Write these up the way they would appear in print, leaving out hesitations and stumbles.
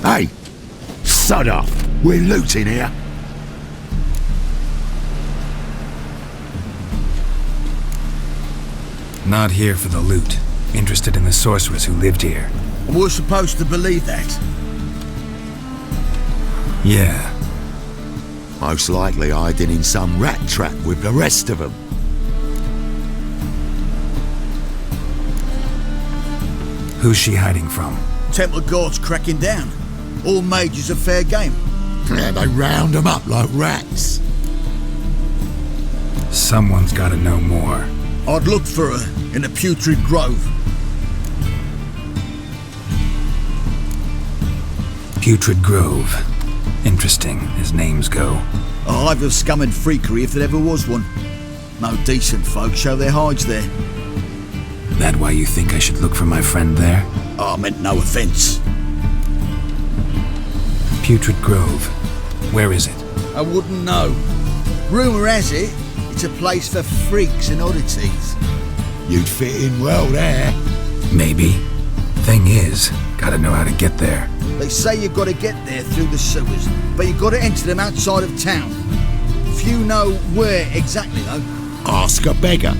Hey, sod off. We're looting here. Not here for the loot. Interested in the sorceress who lived here. We're supposed to believe that. Yeah. Most likely hiding in some rat trap with the rest of them. Who's she hiding from? Temple Guard's cracking down. All mages are fair game. Yeah, they round them up like rats. Someone's gotta know more. I'd look for her in the Putrid Grove. Putrid Grove. Interesting, as names go. A hive of scum and freakery if there ever was one. No decent folk show their hides there. That why you think I should look for my friend there? I meant no offence. Putrid Grove. Where is it? I wouldn't know. Rumour has it, it's a place for freaks and oddities. You'd fit in well there. Maybe. Thing is, gotta know how to get there. They say you've got to get there through the sewers, but you've got to enter them outside of town. Few know where exactly, though. Ask a beggar.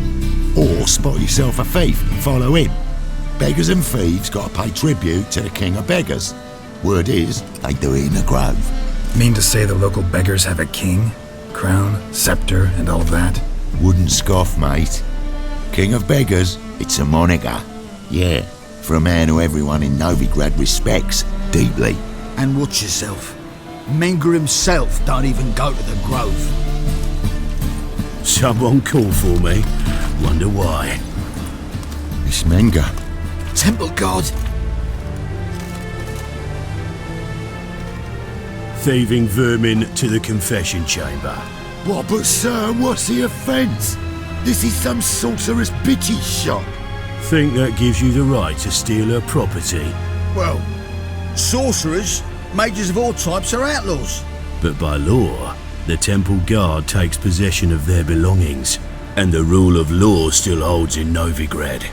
Or spot yourself a thief and follow him. Beggars and thieves gotta pay tribute to the king of beggars. Word is, they do it in the grove. Mean to say the local beggars have a king? Crown, scepter, and all that? Wouldn't scoff, mate. King of beggars, it's a moniker. Yeah, for a man who everyone in Novigrad respects deeply. And watch yourself. Menger himself don't even go to the grove. Someone called for me. Wonder why. It's Menger. Temple Guard. Thieving vermin to the confession chamber. What, but sir, what's the offence? This is some sorcerer's bitch's shop. Think that gives you the right to steal her property? Well, sorcerers, mages of all types are outlaws. But by law, the Temple Guard takes possession of their belongings, and the rule of law still holds in Novigrad.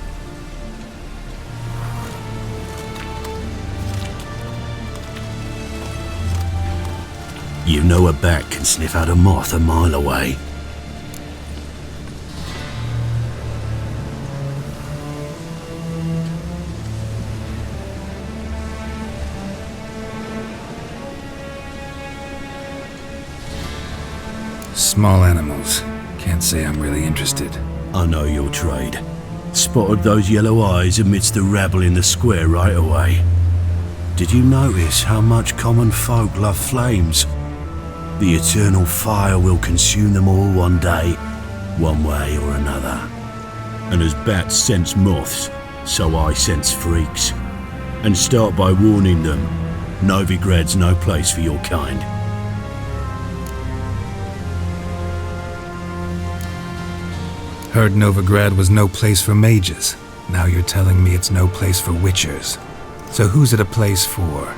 You know a bat can sniff out a moth a mile away. Small animals. Can't say I'm really interested. I know your trade. Spotted those yellow eyes amidst the rabble in the square right away. Did you notice how much common folk love flames? The eternal fire will consume them all one day, one way or another. And as bats sense moths, so I sense freaks. And start by warning them, Novigrad's no place for your kind. Heard Novigrad was no place for mages. Now you're telling me it's no place for witchers. So who's it a place for?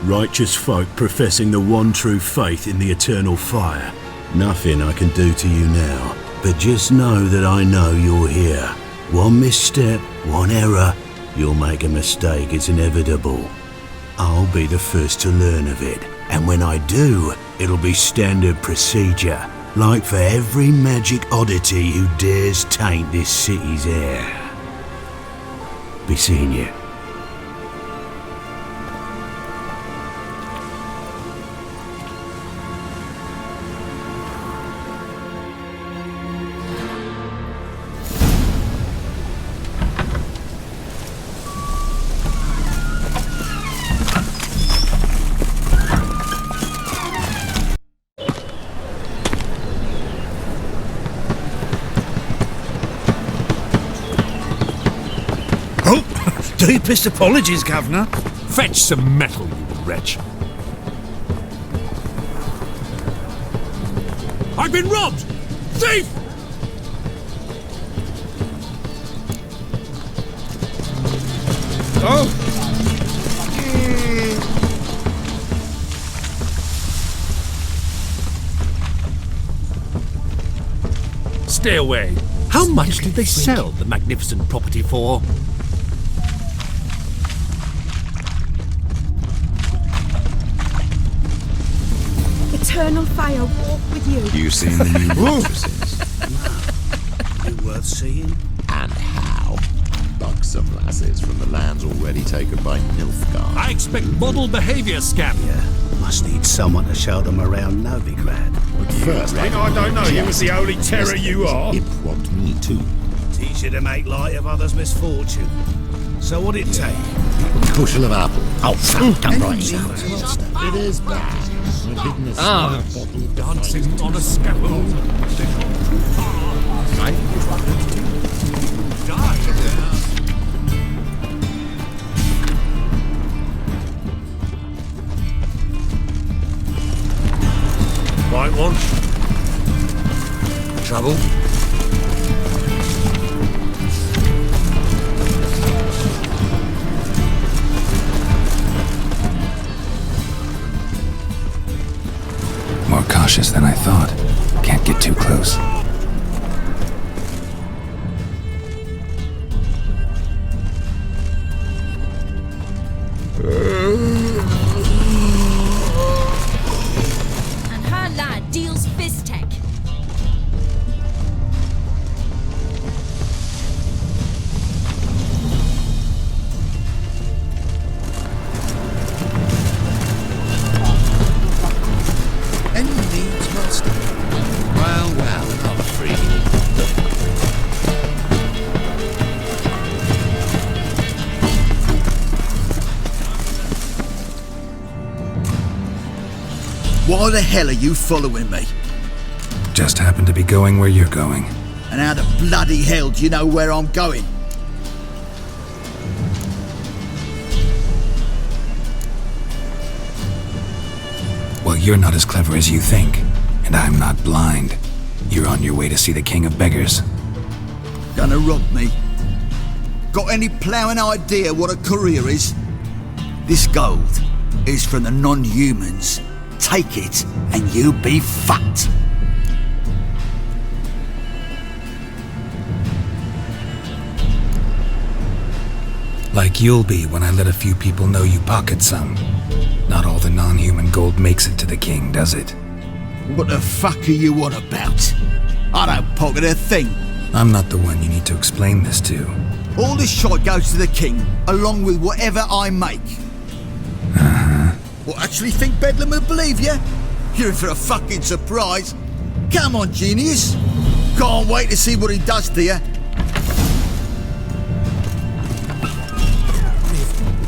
Righteous folk professing the one true faith in the eternal fire. Nothing I can do to you now, but just know that I know you're here. One misstep, one error, you'll make a mistake, it's inevitable. I'll be the first to learn of it, and when I do, it'll be standard procedure, like for every magic oddity who dares taint this city's air. Be seeing you. Deepest apologies, Governor. Fetch some metal, you wretch. I've been robbed! Thief! Oh! Stay away. How much did they sell the magnificent property for? eternal fire walk with you. You seen the new mattresses? You worth seeing? And how? Buxom lasses from the lands already taken by Nilfgaard. I expect model behavior scam. Yeah, must need someone to show them around Novigrad. First, I don't know, you was the only terror you are. It prompt me to Teach you to make light of others' misfortune. So what'd it take? bushel of apple. Oh, fuck, come right. It is bad. Dancing on a scaffold. Right one. Trouble. More cautious than I thought. Can't get too close. And her lad deals fist tech. Well, another freak. Why the hell are you following me? Just happen to be going where you're going. And how the bloody hell do you know where I'm going? Well, you're not as clever as you think, and I'm not blind. You're on your way to see the King of Beggars. Gonna rob me? Got any ploughing idea what a courier is? This gold is from the non-humans. Take it and you be fucked. Like you'll be when I let a few people know you pocket some. Not all the non-human gold makes it to the king, does it? What the fuck are you on about? I don't pocket a thing. I'm not the one you need to explain this to. All this shite goes to the king, along with whatever I make. What, actually think Bedlam will believe you? You're in for a fucking surprise. Come on, genius. Can't wait to see what he does to you.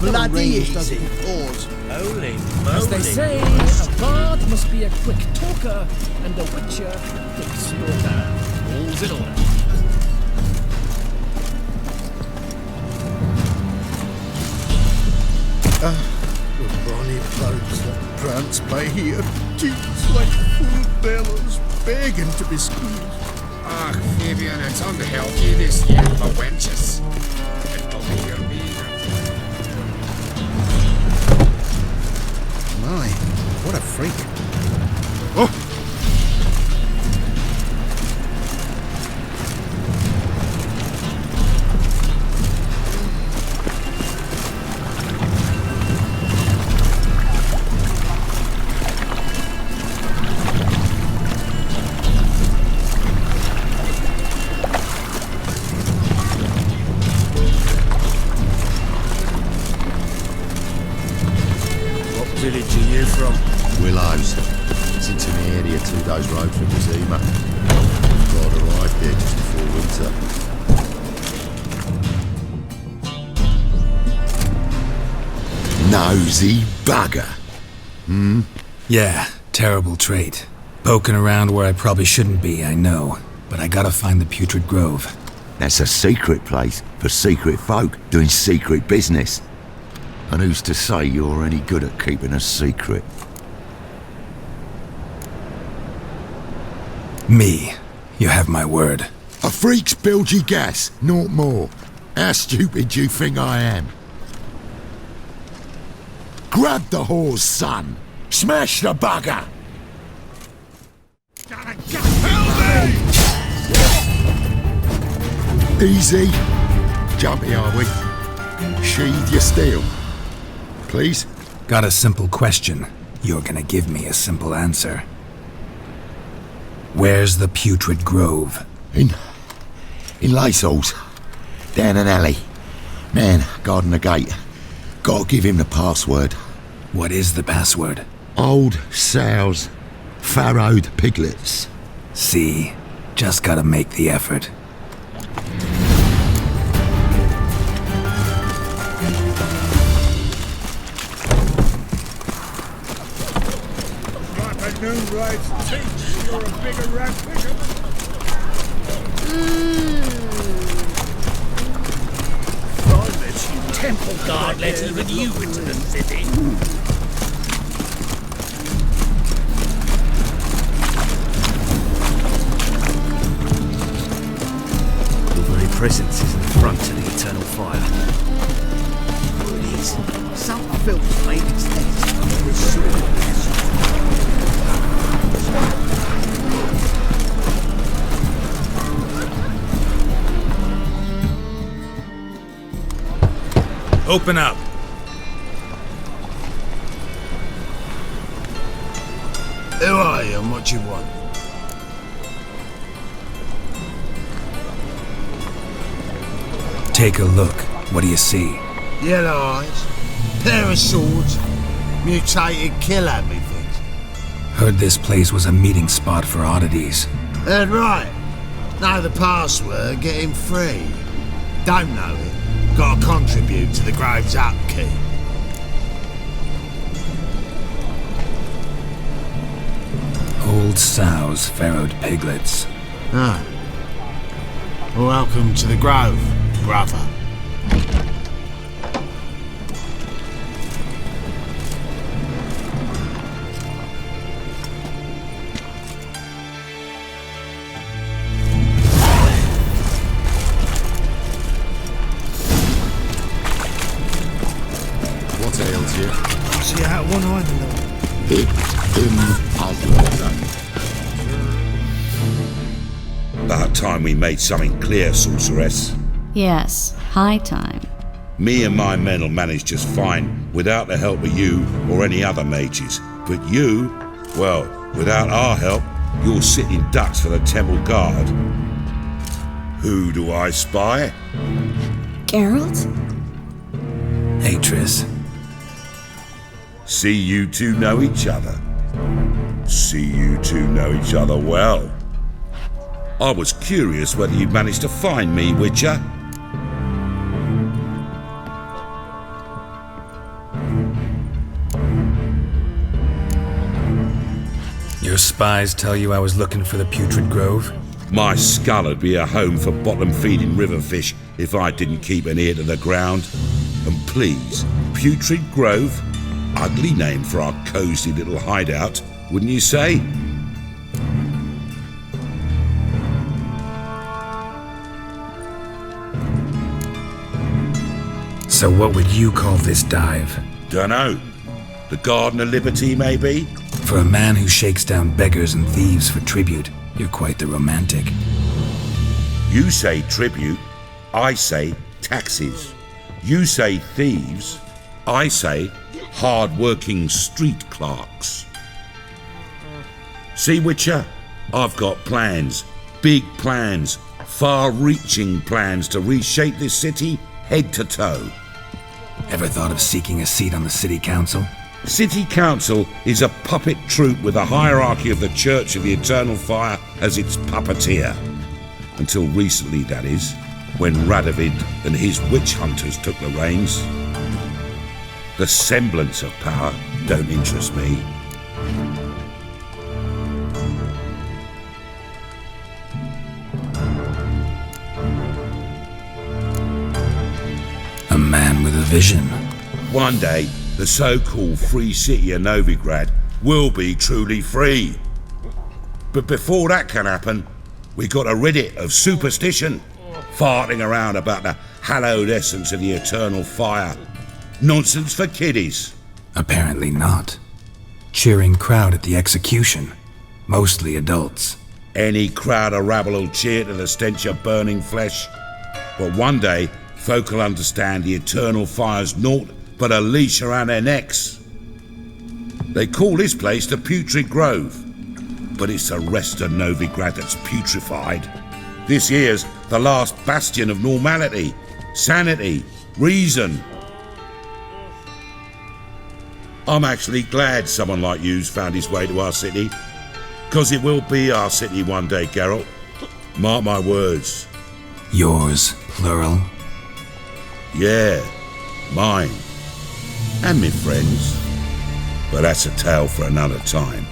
Bloody easy. Holy As they say, a bard must be a quick talker and a witcher a quick stalker. All's in order. The bonny clouds that prance by here, cheeks like full bellows, begging to be squeezed. Ach, Fabian, it's unhealthy this year for wenches. It'll be your beer. My, what a freak. Village are you from? Willows. It's into the area 2 days road from Zima. God arrived there just before winter. Nosy bugger. Yeah, terrible trait. Poking around where I probably shouldn't be, I know. But I gotta find the Putrid Grove. That's a secret place for secret folk doing secret business. And who's to say you're any good at keeping a secret? Me. You have my word. A freak's bilgy gas, naught more. How stupid do you think I am? Grab the whore's son. Smash the bugger! Easy. Jumpy, are we? Sheathe your steel. Please? Got a simple question. You're gonna give me a simple answer. Where's the Putrid Grove? In Lacells. Down an alley. Man, guarding the gate. Gotta give him the password. What is the password? Old sows. Farrowed piglets. See, just gotta make the effort. Like a new ride's teeth, you're a bigger rat fisher. Temple guard let even you into the city. Your very presence is an affront to the eternal fire. Oh, it is. Some filth made its nest under a sword. Open up. Who are you and what you want? Take a look. What do you see? Yellow eyes, pair of swords, mutated killer, methinks. Heard this place was a meeting spot for oddities. That's right. Know the password, get him free. Don't know it. Gotta contribute to the Grove's upkeep. Old sows, farrowed piglets. Ah. Welcome to the Grove, brother. What ails you? See how one eye About time we made something clear, sorceress. Yes, high time. Me and my men'll manage just fine without the help of you or any other mages. But you, well, without our help, you're sitting ducks for the temple guard. Who do I spy? Geralt? Atris. See you two know each other. See you two know each other well. I was curious whether you'd managed to find me, Witcher. Your spies tell you I was looking for the Putrid Grove? My skull'd be a home for bottom-feeding riverfish if I didn't keep an ear to the ground. And please, Putrid Grove? Ugly name for our cosy little hideout, wouldn't you say? So what would you call this dive? Dunno. The Garden of Liberty, maybe? For a man who shakes down beggars and thieves for tribute, you're quite the romantic. You say tribute, I say taxes. You say thieves, I say hard-working street clerks. See, Witcher, I've got plans, big plans, far-reaching plans to reshape this city head to toe. Ever thought of seeking a seat on the city council? City Council is a puppet troupe with the hierarchy of the Church of the Eternal Fire as its puppeteer. Until recently, that is, when Radovid and his witch hunters took the reins. The semblance of power don't interest me. A man with a vision. One day, the so-called free city of Novigrad will be truly free. But before that can happen, we got to rid it of superstition, farting around about the hallowed essence of the eternal fire. Nonsense for kiddies. Apparently not. Cheering crowd at the execution. Mostly adults. Any crowd of rabble will cheer to the stench of burning flesh. But one day, folk will understand the eternal fire's naught but a leash around their necks. They call this place the Putrid Grove. but it's the rest of Novigrad that's putrefied. This here's the last bastion of normality, sanity, reason. I'm actually glad someone like you's found his way to our city, 'cause it will be our city one day, Geralt. Mark my words. Yours, plural? Yeah, mine. And me friends. But that's a tale for another time.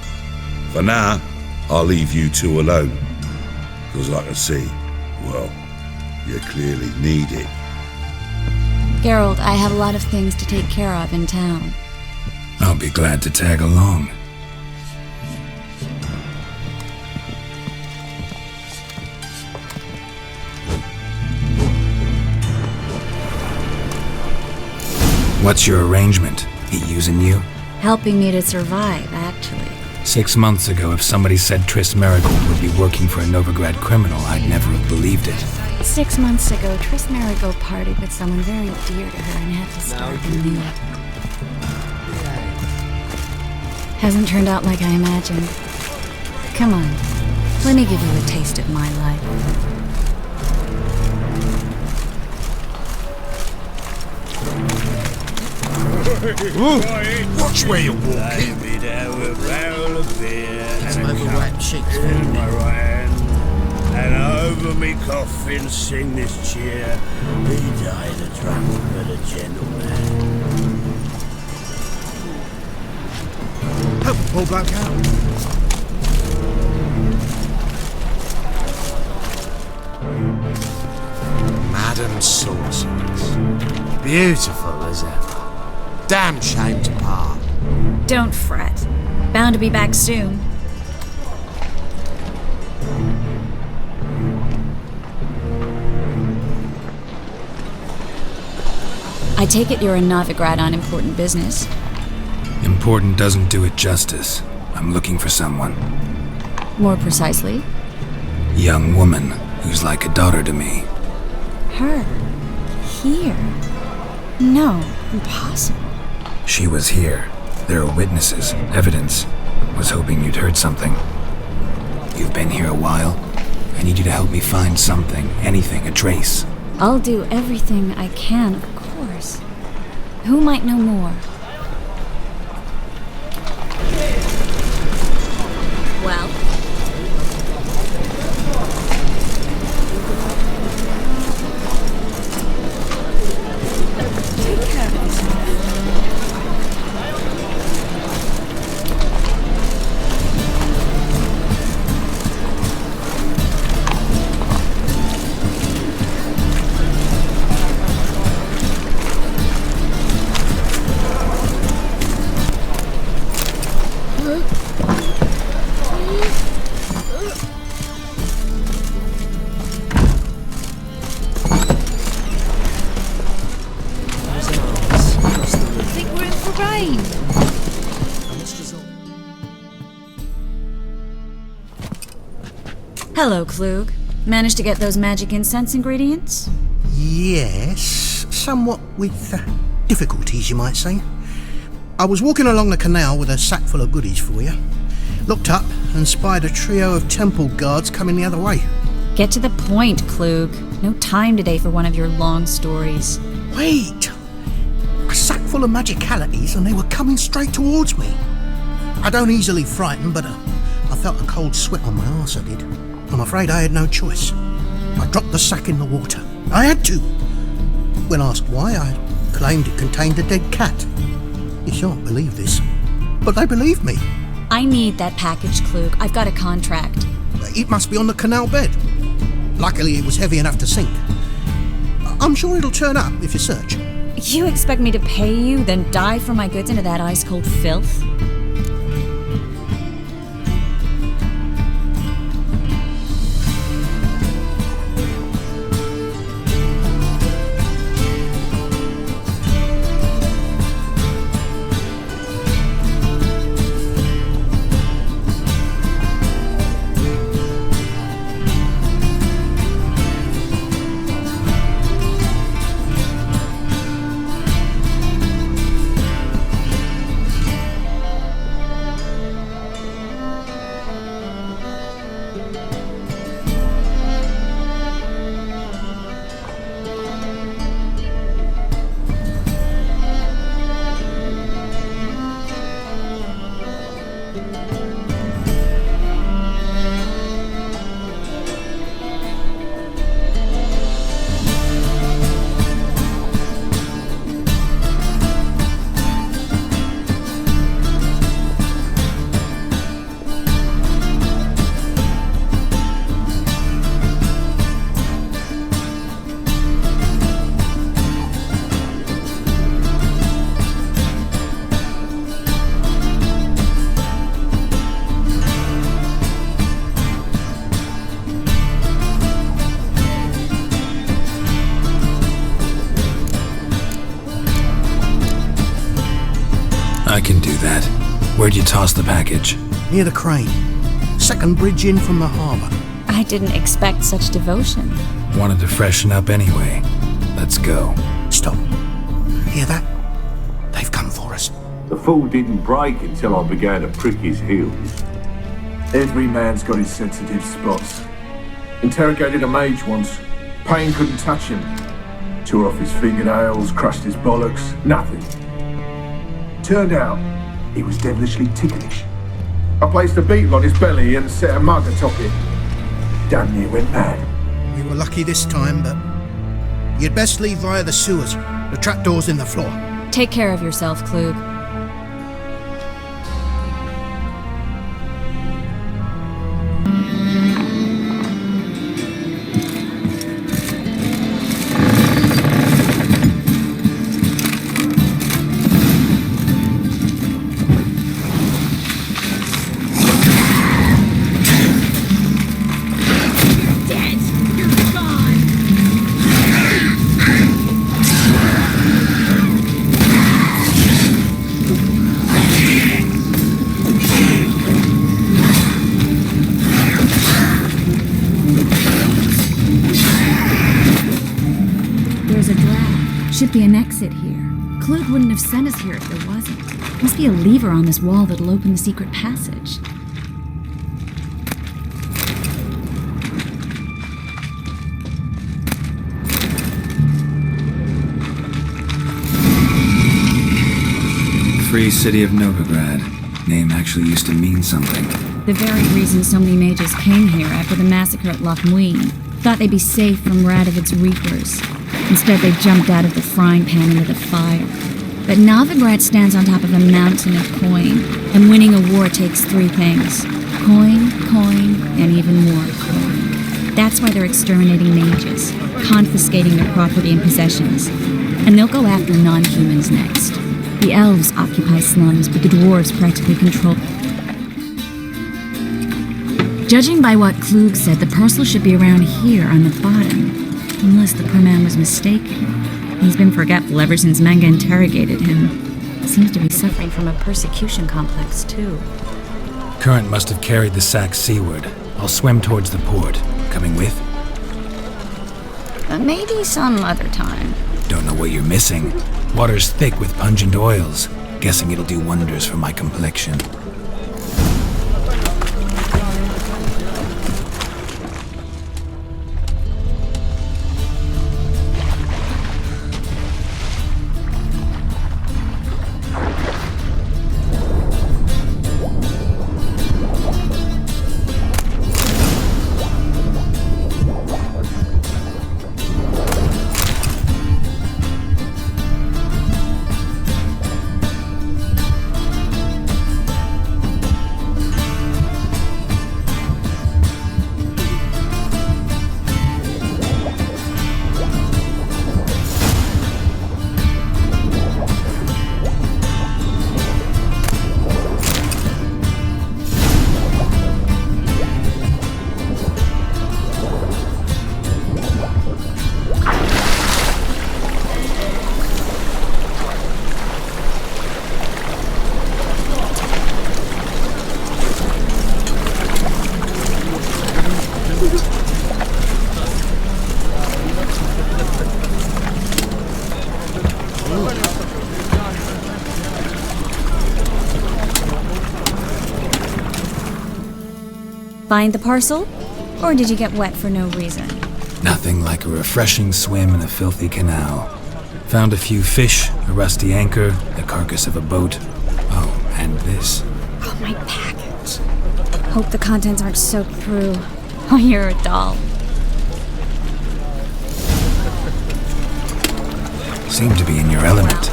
For now, I'll leave you two alone. 'Cause I can see, well, you clearly need it. Geralt, I have a lot of things to take care of in town. I'll be glad to tag along. What's your arrangement? He using you? Helping me to survive, actually. 6 months ago, if somebody said Triss Marigold would be working for a Novigrad criminal, I'd never have believed it. 6 months ago, Triss Marigold partied with someone very dear to her and had to start anew. Hasn't turned out like I imagined. Come on, let me give you a taste of my life. Watch where you're walking. And over me coffin sing this cheer. He died a drunk but a gentleman. Help the poor bloke out. Madam Sorceress. Beautiful as ever. Damn shame to part. Don't fret. Bound to be back soon. I take it you're in Novigrad on important business. Important doesn't do it justice. I'm looking for someone. More precisely? Young woman who's like a daughter to me. Her? Here? No, impossible. She was here. There are witnesses, evidence. Was hoping you'd heard something. You've been here a while. I need you to help me find something, anything, a trace. I'll do everything I can, of course. Who might know more? Well? Take care of yourself. Hello, Klug. Managed to get those magic incense ingredients? Yes, somewhat with difficulties, you might say. I was walking along the canal with a sack full of goodies for you. Looked up and spied a trio of temple guards coming the other way. Get to the point, Klug. No time today for one of your long stories. Wait! A sack full of magicalities and they were coming straight towards me. I don't easily frighten, but I felt a cold sweat on my arse, I did. I'm afraid I had no choice. I dropped the sack in the water. I had to. When asked why, I claimed it contained a dead cat. You shan't believe this, but they believed me. I need that package, Klug. I've got a contract. It must be on the canal bed. Luckily, it was heavy enough to sink. I'm sure it'll turn up if you search. You expect me to pay you, then dive for my goods into that ice-cold filth? can do that. Where'd you toss the package? Near the crane. Second bridge in from the harbour. I didn't expect such devotion. Wanted to freshen up anyway. Let's go. Stop. Hear that? They've come for us. The fool didn't break until I began to prick his heels. Every man's got his sensitive spots. Interrogated a mage once. Pain couldn't touch him. Tore off his fingernails, crushed his bollocks, nothing. Turned out, he was devilishly ticklish. I placed a beetle on his belly and set a mug atop it. Damn near went mad. We were lucky this time, but you'd best leave via the sewers. The trapdoor's in the floor. Take care of yourself, Klug. Should be an exit here. Klug wouldn't have sent us here if there wasn't. Must be a lever on this wall that'll open the secret passage. Free city of Novigrad. Name actually used to mean something. The very reason so many mages came here after the massacre at Loch Muin. Thought they'd be safe from Radovid's reapers. Instead, they jumped out of the frying pan into the fire. But Novigrad stands on top of a mountain of coin, and winning a war takes three things. Coin, and even more coin. That's why they're exterminating mages, confiscating their property and possessions. And they'll go after non-humans next. The elves occupy slums, but the dwarves practically control. Judging by what Klug said, the parcel should be around here on the bottom. Unless the poor man was mistaken. He's been forgetful ever since Manga interrogated him. Seems to be suffering from a persecution complex, too. Current must have carried the sack seaward. I'll swim towards the port. Coming with? Maybe some other time. Don't know what you're missing. Water's thick with pungent oils. Guessing it'll do wonders for my complexion. Find the parcel? Or did you get wet for no reason? Nothing like a refreshing swim in a filthy canal. Found a few fish, a rusty anchor, the carcass of a boat. Oh, and this. Oh, my package. Hope the contents aren't soaked through. Oh, you're a doll. Seem to be in your element.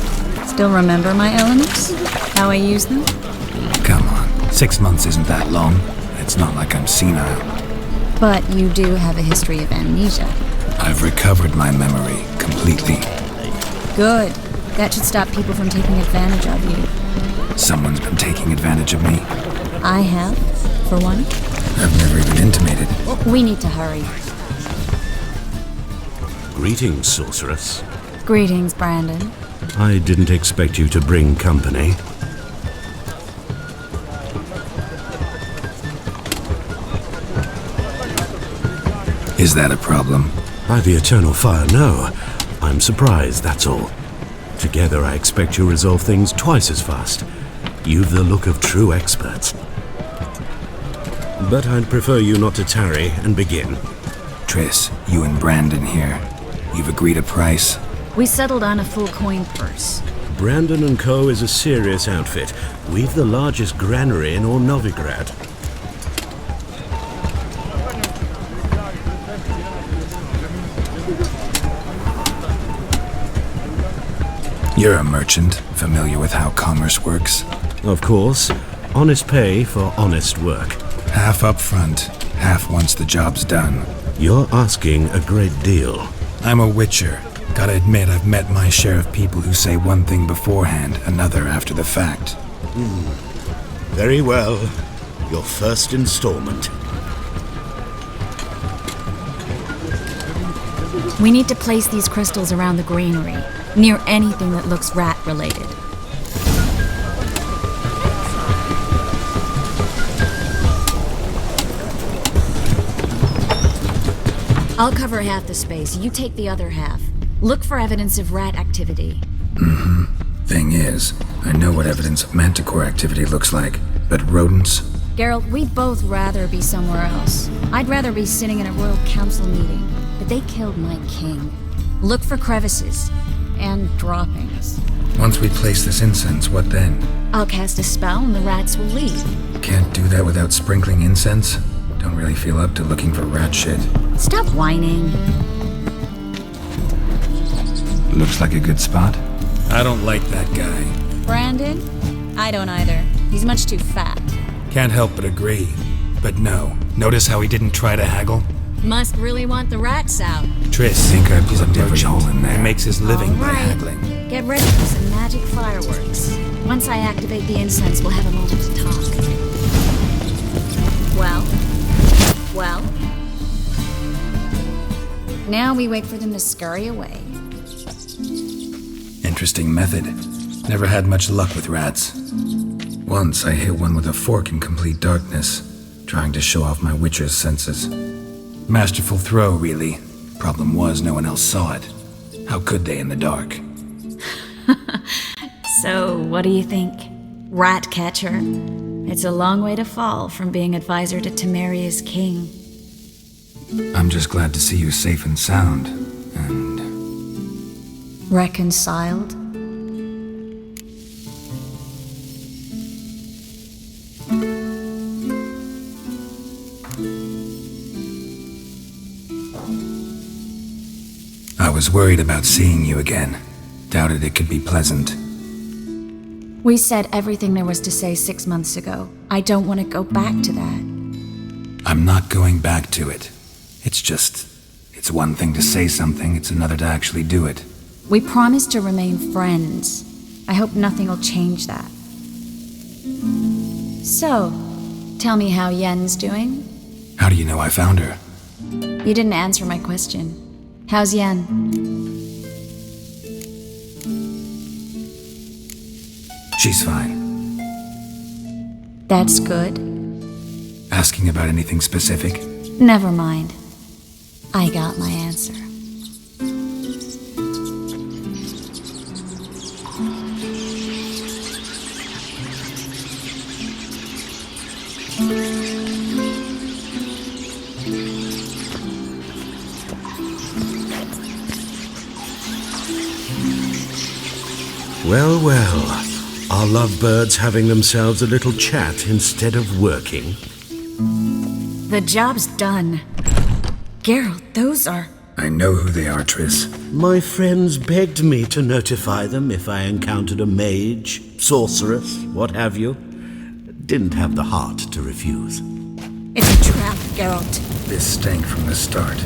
Still remember my elements? How I use them? Come on, 6 months isn't that long. It's not like I'm senile. But you do have a history of amnesia. I've recovered my memory completely. Good. That should stop people from taking advantage of you. Someone's been taking advantage of me. I have, for one. I've never even intimated. We need to hurry. Greetings, sorceress. Greetings, Brandon. I didn't expect you to bring company. Is that a problem? By the eternal fire, no. I'm surprised, that's all. Together I expect you'll resolve things twice as fast. You've the look of true experts. But I'd prefer you not to tarry and begin. Triss, you and Brandon here. You've agreed a price? We settled on a full coin purse. Brandon & Co. is a serious outfit. We've the largest granary in all Novigrad. You're a merchant, familiar with how commerce works? Of course. Honest pay for honest work. Half up front, half once the job's done. You're asking a great deal. I'm a witcher. Gotta admit, I've met my share of people who say one thing beforehand, another after the fact. Very well. Your first installment. We need to place these crystals around the granary, near anything that looks rat-related. I'll cover half the space, you take the other half. Look for evidence of rat activity. Thing is, I know what evidence of manticore activity looks like, but rodents? Geralt, we'd both rather be somewhere else. I'd rather be sitting in a royal council meeting, but they killed my king. Look for crevices and droppings. Once we place this incense, what then? I'll cast a spell and the rats will leave. Can't do that without sprinkling incense? Don't really feel up to looking for rat shit. Stop whining. Looks like a good spot. I don't like that guy. Brandon? I don't either. He's much too fat. Can't help but agree. But no, notice how he didn't try to haggle? Must really want the rats out. Triss, think I blew a different hole in there. He makes his living by haggling. Get ready for some magic fireworks. Once I activate the incense, we'll have a moment to talk. Well? Now we wait for them to scurry away. Interesting method. Never had much luck with rats. Once I hit one with a fork in complete darkness, trying to show off my witcher's senses. Masterful throw, really. Problem was, no one else saw it. How could they in the dark? So, what do you think? Rat catcher? It's a long way to fall from being advisor to Temeria's king. I'm just glad to see you safe and sound, and... Reconciled? I was worried about seeing you again. Doubted it could be pleasant. We said everything there was to say 6 months ago. I don't want to go back to that. I'm not going back to it. It's one thing to say something, it's another to actually do it. We promised to remain friends. I hope nothing will change that. So, tell me how Yen's doing? How do you know I found her? You didn't answer my question. How's Yen? She's fine. That's good. Asking about anything specific? Never mind. I got my answer. Well. Are lovebirds having themselves a little chat instead of working? The job's done. Geralt, those are... I know who they are, Triss. My friends begged me to notify them if I encountered a mage, sorceress, what have you. Didn't have the heart to refuse. It's a trap, Geralt. This stank from the start.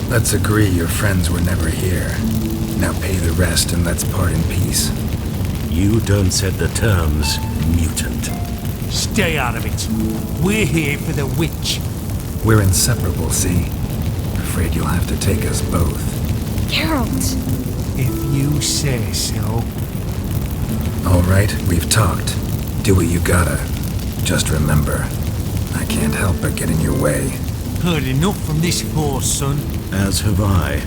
Let's agree your friends were never here. Now pay the rest and let's part in peace. You don't set the terms, mutant. Stay out of it. We're here for the witch. We're inseparable, see? Afraid you'll have to take us both. Geralt! If you say so. All right, we've talked. Do what you gotta. Just remember, I can't help but get in your way. Heard enough from this poor son. As have I.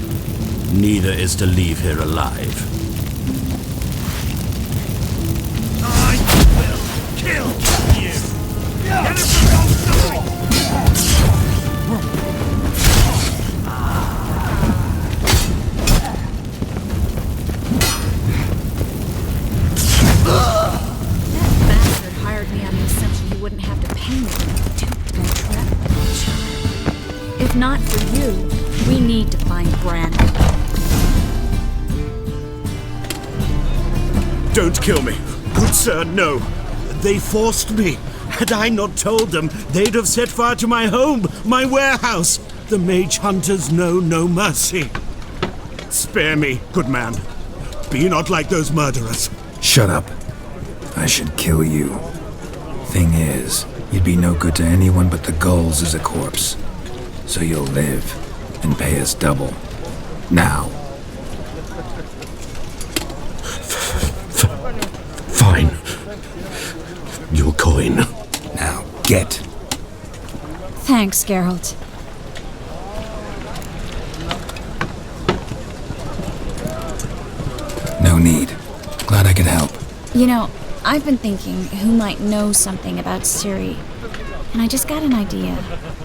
Neither is to leave here alive. I will kill you! Get him from Bastard hired me on the assumption he wouldn't have to pay me. Duped and trapped by a child. If not for you, we need to find Brandon. Don't kill me. Good sir, no. They forced me. Had I not told them, they'd have set fire to my home, my warehouse. The mage hunters know no mercy. Spare me, good man. Be not like those murderers. Shut up. I should kill you. Thing is, you'd be no good to anyone but the gulls as a corpse. So you'll live and pay us double. Now. Fine. Your coin. Now, get. Thanks, Geralt. No need. Glad I could help. You know, I've been thinking who might know something about Ciri. And I just got an idea.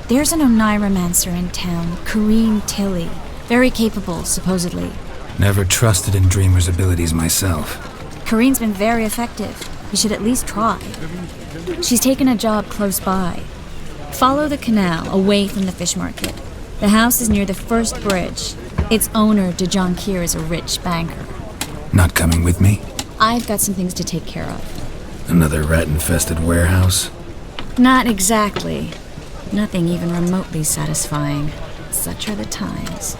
There's an Oneiromancer in town, Corrine Tilly. Very capable, supposedly. Never trusted in Dreamer's abilities myself. Corrine's been very effective. You should at least try. She's taken a job close by. Follow the canal away from the fish market. The house is near the first bridge. Its owner, De Jonquier, is a rich banker. Not coming with me? I've got some things to take care of. Another rat-infested warehouse? Not exactly. Nothing even remotely satisfying. Such are the times.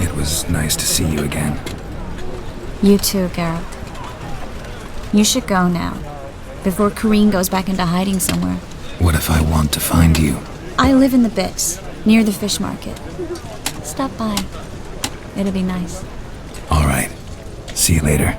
It was nice to see you again. You too, Geralt. You should go now, before Corrine goes back into hiding somewhere. What if I want to find you? I live in the Bix, near the fish market. Stop by. It'll be nice. All right. See you later.